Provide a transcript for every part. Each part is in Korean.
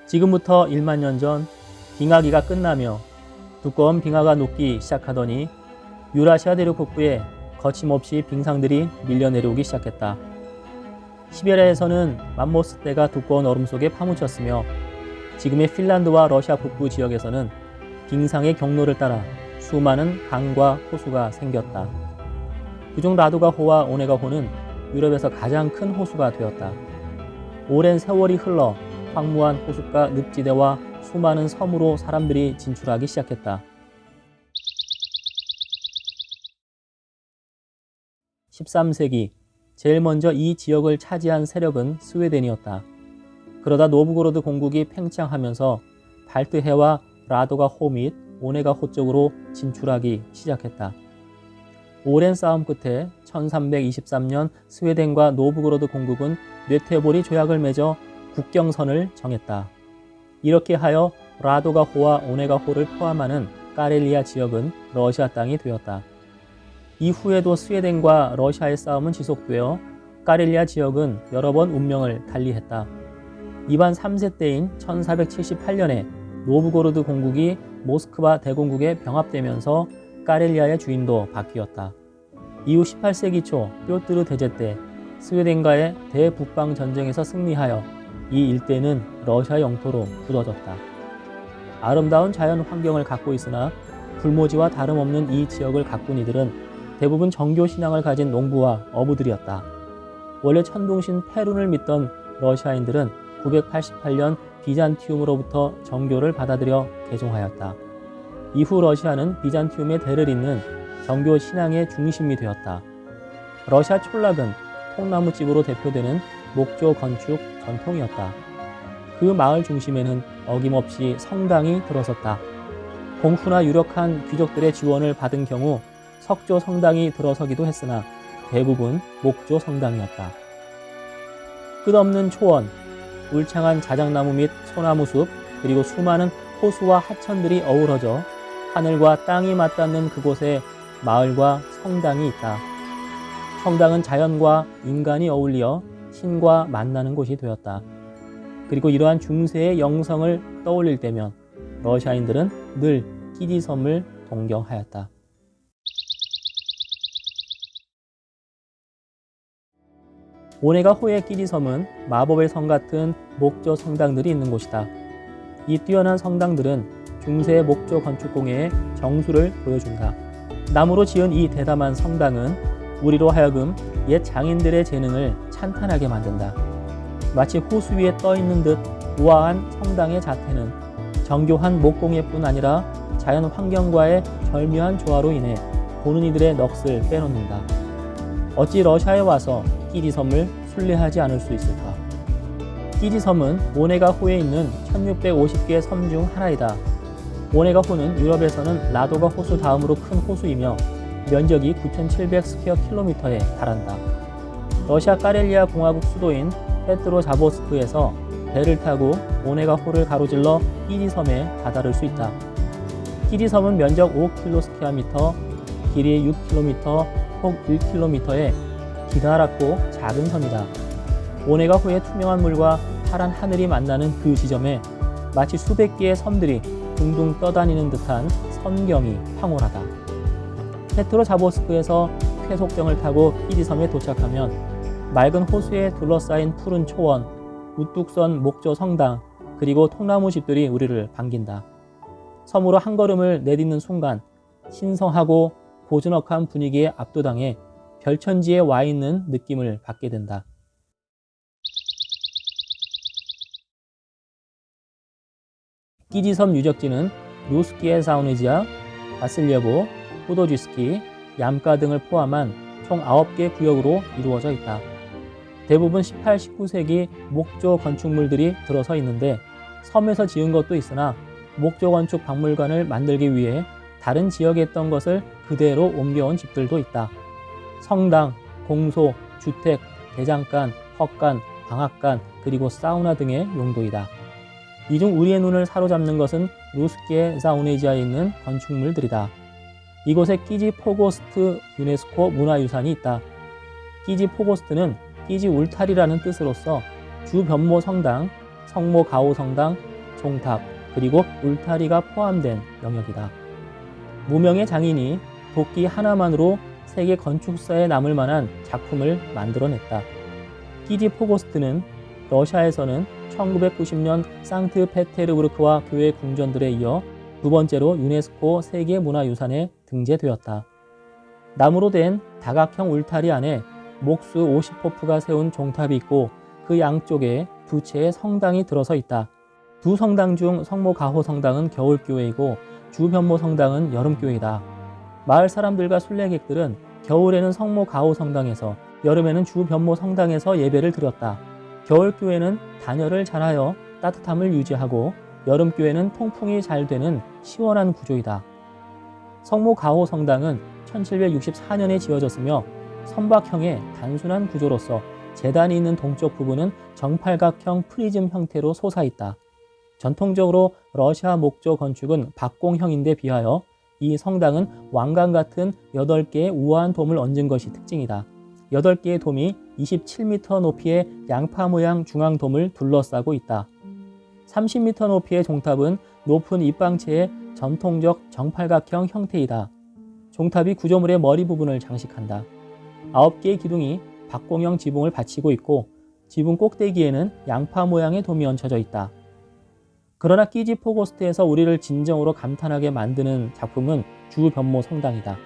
지금부터 1만 년 전 빙하기가 끝나며 두꺼운 빙하가 녹기 시작하더니 유라시아 대륙 북부에 거침없이 빙상들이 밀려 내려오기 시작했다. 시베리아에서는 맘모스 떼가 두꺼운 얼음 속에 파묻혔으며 지금의 핀란드와 러시아 북부 지역에서는 빙상의 경로를 따라 수많은 강과 호수가 생겼다. 그중 라도가호와 오네가호는 유럽에서 가장 큰 호수가 되었다. 오랜 세월이 흘러 황무한 호숫가 늪지대와 수많은 섬으로 사람들이 진출하기 시작했다. 13세기 제일 먼저 이 지역을 차지한 세력은 스웨덴이었다. 그러다 노브고로드 공국이 팽창하면서 발트해와 라도가호 및 오네가호 쪽으로 진출하기 시작했다. 오랜 싸움 끝에 1323년 스웨덴과 노브고로드 공국은 뇌테보리 조약을 맺어 국경선을 정했다. 이렇게 하여 라도가호와 오네가호를 포함하는 카렐리아 지역은 러시아 땅이 되었다. 이후에도 스웨덴과 러시아의 싸움은 지속되어 카렐리아 지역은 여러 번 운명을 달리했다. 이반 3세 때인 1478년에 노브고로드 공국이 모스크바 대공국에 병합되면서 카렐리아의 주인도 바뀌었다. 이후 18세기 초 뾰트르 대제 때 스웨덴과의 대북방 전쟁에서 승리하여 이 일대는 러시아 영토로 굳어졌다. 아름다운 자연 환경을 갖고 있으나 불모지와 다름없는 이 지역을 가꾼 이들은 대부분 정교 신앙을 가진 농부와 어부들이었다. 원래 천둥신 페룬을 믿던 러시아인들은 988년 비잔티움으로부터 정교를 받아들여 개종하였다. 이후 러시아는 비잔티움의 대를 잇는 정교 신앙의 중심이 되었다. 러시아 촌락은 통나무집으로 대표되는 목조 건축 전통이었다. 그 마을 중심에는 어김없이 성당이 들어섰다. 공후나 유력한 귀족들의 지원을 받은 경우 석조 성당이 들어서기도 했으나 대부분 목조 성당이었다. 끝없는 초원, 울창한 자작나무 및 소나무숲, 그리고 수많은 호수와 하천들이 어우러져 하늘과 땅이 맞닿는 그곳에 마을과 성당이 있다. 성당은 자연과 인간이 어울려 신과 만나는 곳이 되었다. 그리고 이러한 중세의 영성을 떠올릴 때면 러시아인들은 늘 끼디섬을 동경하였다. 오네가호의 끼디섬은 마법의 성 같은 목조 성당들이 있는 곳이다. 이 뛰어난 성당들은 중세의 목조 건축 공예의 정수를 보여준다. 나무로 지은 이 대담한 성당은 우리로 하여금 옛 장인들의 재능을 찬탄하게 만든다. 마치 호수 위에 떠있는 듯 우아한 성당의 자태는 정교한 목공예뿐 아니라 자연 환경과의 절묘한 조화로 인해 보는 이들의 넋을 빼놓는다. 어찌 러시아에 와서 끼디섬을 순례하지 않을 수 있을까? 끼디섬은 오네가호에 있는 1650개의 섬 중 하나이다. 오네가호는 유럽에서는 라도가 호수 다음으로 큰 호수이며 면적이 9,700스퀘어킬로미터에 달한다. 러시아 카렐리아 공화국 수도인 페트로자보스크에서 배를 타고 오네가호를 가로질러 끼디섬에 다다를 수 있다. 끼디섬은 면적 5킬로스퀘어미터, 길이 6km, 폭 1km의 기다랗고 작은 섬이다. 오네가호의 투명한 물과 파란 하늘이 만나는 그 지점에 마치 수백 개의 섬들이 둥둥 떠다니는 듯한 선경이 황홀하다. 페트로자보스크에서 쾌속경을 타고 끼디섬에 도착하면 맑은 호수에 둘러싸인 푸른 초원, 우뚝 선 목조 성당, 그리고 통나무 집들이 우리를 반긴다. 섬으로 한 걸음을 내딛는 순간 신성하고 고즈넉한 분위기에 압도당해 별천지에 와 있는 느낌을 받게 된다. 끼디섬 유적지는 루스키에 사우네지아, 바실예보, 후도쥐스키, 얌가 등을 포함한 총 9개 구역으로 이루어져 있다. 대부분 18, 19세기 목조 건축물들이 들어서 있는데 섬에서 지은 것도 있으나 목조 건축 박물관을 만들기 위해 다른 지역에 있던 것을 그대로 옮겨온 집들도 있다. 성당, 공소, 주택, 대장간, 헛간, 방앗간, 그리고 사우나 등의 용도이다. 이 중 우리의 눈을 사로잡는 것은 루스키에 사우네지아에 있는 건축물들이다. 이곳에 끼지 포고스트 유네스코 문화유산이 있다. 끼지 포고스트는 끼지 울타리라는 뜻으로서 주 변모 성당, 성모 가오 성당, 종탑, 그리고 울타리가 포함된 영역이다. 무명의 장인이 도끼 하나만으로 세계 건축사에 남을 만한 작품을 만들어냈다. 끼지 포고스트는 러시아에서는 1990년 상트페테르부르크와 교회 궁전들에 이어 두 번째로 유네스코 세계문화유산에 등재되었다. 나무로 된 다각형 울타리 안에 목수 오시포프가 세운 종탑이 있고 그 양쪽에 두 채의 성당이 들어서 있다. 두 성당 중 성모가호 성당은 겨울교회이고 주변모 성당은 여름교회이다. 마을 사람들과 순례객들은 겨울에는 성모가호 성당에서, 여름에는 주변모 성당에서 예배를 드렸다. 겨울교회는 단열을 잘하여 따뜻함을 유지하고 여름교회는 통풍이 잘 되는 시원한 구조이다. 성모가호 성당은 1764년에 지어졌으며 선박형의 단순한 구조로서 제단이 있는 동쪽 부분은 정팔각형 프리즘 형태로 솟아있다. 전통적으로 러시아 목조 건축은 박공형인데 비하여 이 성당은 왕관 같은 8개의 우아한 돔을 얹은 것이 특징이다. 8개의 돔이 27m 높이의 양파 모양 중앙돔을 둘러싸고 있다. 30m 높이의 종탑은 높은 입방체의 전통적 정팔각형 형태이다. 종탑이 구조물의 머리 부분을 장식한다. 9개의 기둥이 박공형 지붕을 받치고 있고 지붕 꼭대기에는 양파 모양의 돔이 얹혀져 있다. 그러나 끼지 포고스트에서 우리를 진정으로 감탄하게 만드는 작품은 주변모 성당이다.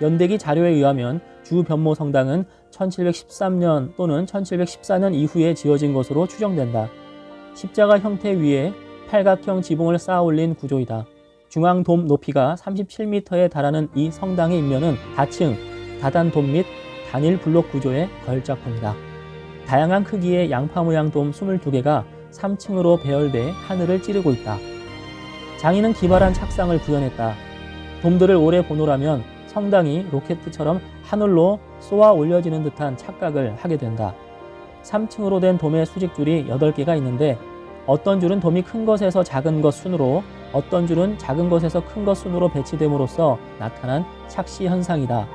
연대기 자료에 의하면 주변모 성당은 1713년 또는 1714년 이후에 지어진 것으로 추정된다. 십자가 형태 위에 팔각형 지붕을 쌓아 올린 구조이다. 중앙 돔 높이가 37m에 달하는 이 성당의 입면은 다층, 다단돔 및 단일 블록 구조의 걸작품이다. 다양한 크기의 양파 모양 돔 22개가 3층으로 배열돼 하늘을 찌르고 있다. 장인은 기발한 착상을 구현했다. 돔들을 오래 보노라면 성당이 로켓처럼 하늘로 쏘아 올려지는 듯한 착각을 하게 된다. 3층으로 된 돔의 수직줄이 8개가 있는데 어떤 줄은 돔이 큰 것에서 작은 것 순으로, 어떤 줄은 작은 것에서 큰 것 순으로 배치됨으로써 나타난 착시 현상이다.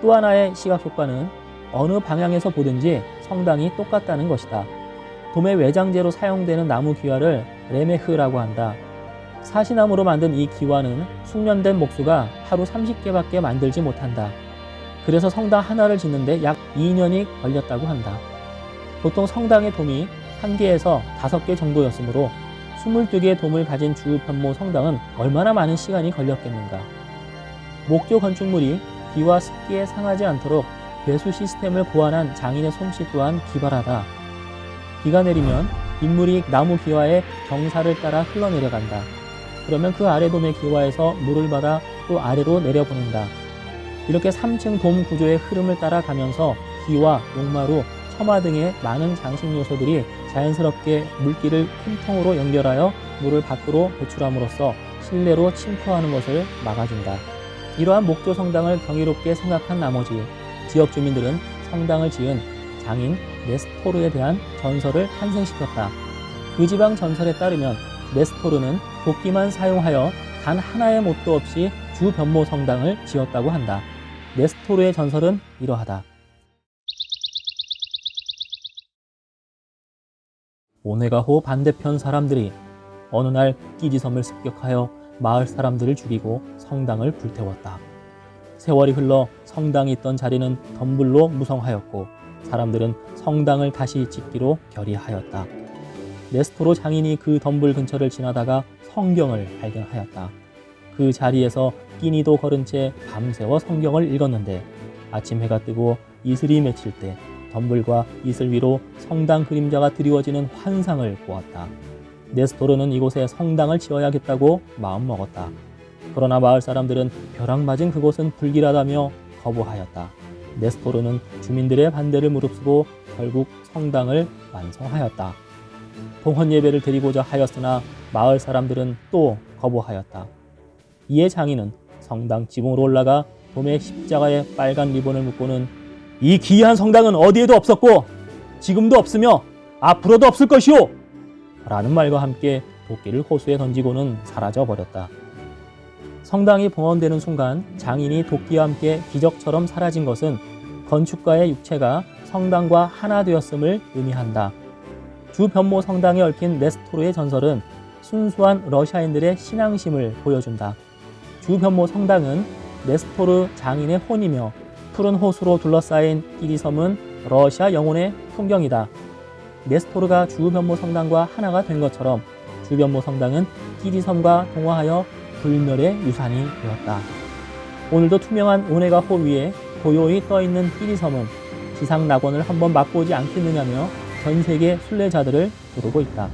또 하나의 시각 효과는 어느 방향에서 보든지 성당이 똑같다는 것이다. 돔의 외장재로 사용되는 나무 기와를 레메흐라고 한다. 사시나무로 만든 이 기와는 숙련된 목수가 하루 30개밖에 만들지 못한다. 그래서 성당 하나를 짓는데 약 2년이 걸렸다고 한다. 보통 성당의 돔이 1개에서 5개 정도였으므로 22개의 돔을 가진 주변모 성당은 얼마나 많은 시간이 걸렸겠는가. 목조 건축물이 비와 습기에 상하지 않도록 배수 시스템을 고안한 장인의 솜씨 또한 기발하다. 비가 내리면 빗물이 나무 기와의 경사를 따라 흘러내려간다. 그러면 그 아래 돔의 기와에서 물을 받아 또 아래로 내려보낸다. 이렇게 3층 돔 구조의 흐름을 따라가면서 기와, 용마루, 처마 등의 많은 장식 요소들이 자연스럽게 물길을 큰 통으로 연결하여 물을 밖으로 배출함으로써 실내로 침투하는 것을 막아준다. 이러한 목조 성당을 경이롭게 생각한 나머지 지역 주민들은 성당을 지은 장인 네스토르에 대한 전설을 탄생시켰다. 그 지방 전설에 따르면 네스토르는 도끼만 사용하여 단 하나의 못도 없이 주변모 성당을 지었다고 한다. 네스토르의 전설은 이러하다. 오네가호 반대편 사람들이 어느 날 끼지섬을 습격하여 마을 사람들을 죽이고 성당을 불태웠다. 세월이 흘러 성당이 있던 자리는 덤불로 무성하였고 사람들은 성당을 다시 짓기로 결의하였다. 네스토로 장인이 그 덤불 근처를 지나다가 성경을 발견하였다. 그 자리에서 끼니도 걸은 채 밤새워 성경을 읽었는데 아침 해가 뜨고 이슬이 맺힐 때 덤불과 이슬 위로 성당 그림자가 드리워지는 환상을 보았다. 네스토르는 이곳에 성당을 지어야겠다고 마음먹었다. 그러나 마을 사람들은 벼락 맞은 그곳은 불길하다며 거부하였다. 네스토르는 주민들의 반대를 무릅쓰고 결국 성당을 완성하였다. 봉헌 예배를 드리고자 하였으나 마을 사람들은 또 거부하였다. 이에 장인은 성당 지붕으로 올라가 돔의 십자가에 빨간 리본을 묶고는 이 기이한 성당은 어디에도 없었고 지금도 없으며 앞으로도 없을 것이오! 라는 말과 함께 도끼를 호수에 던지고는 사라져버렸다. 성당이 봉헌되는 순간 장인이 도끼와 함께 기적처럼 사라진 것은 건축가의 육체가 성당과 하나 되었음을 의미한다. 주변모 성당에 얽힌 네스토르의 전설은 순수한 러시아인들의 신앙심을 보여준다. 주변모 성당은 네스토르 장인의 혼이며 푸른 호수로 둘러싸인 끼리섬은 러시아 영혼의 풍경이다. 네스토르가 주변모 성당과 하나가 된 것처럼 주변모 성당은 끼리섬과 동화하여 불멸의 유산이 되었다. 오늘도 투명한 오네가 호 위에 고요히 떠있는 끼리섬은 지상 낙원을 한번 맛보지 않겠느냐며 전 세계 순례자들을 부르고 있다.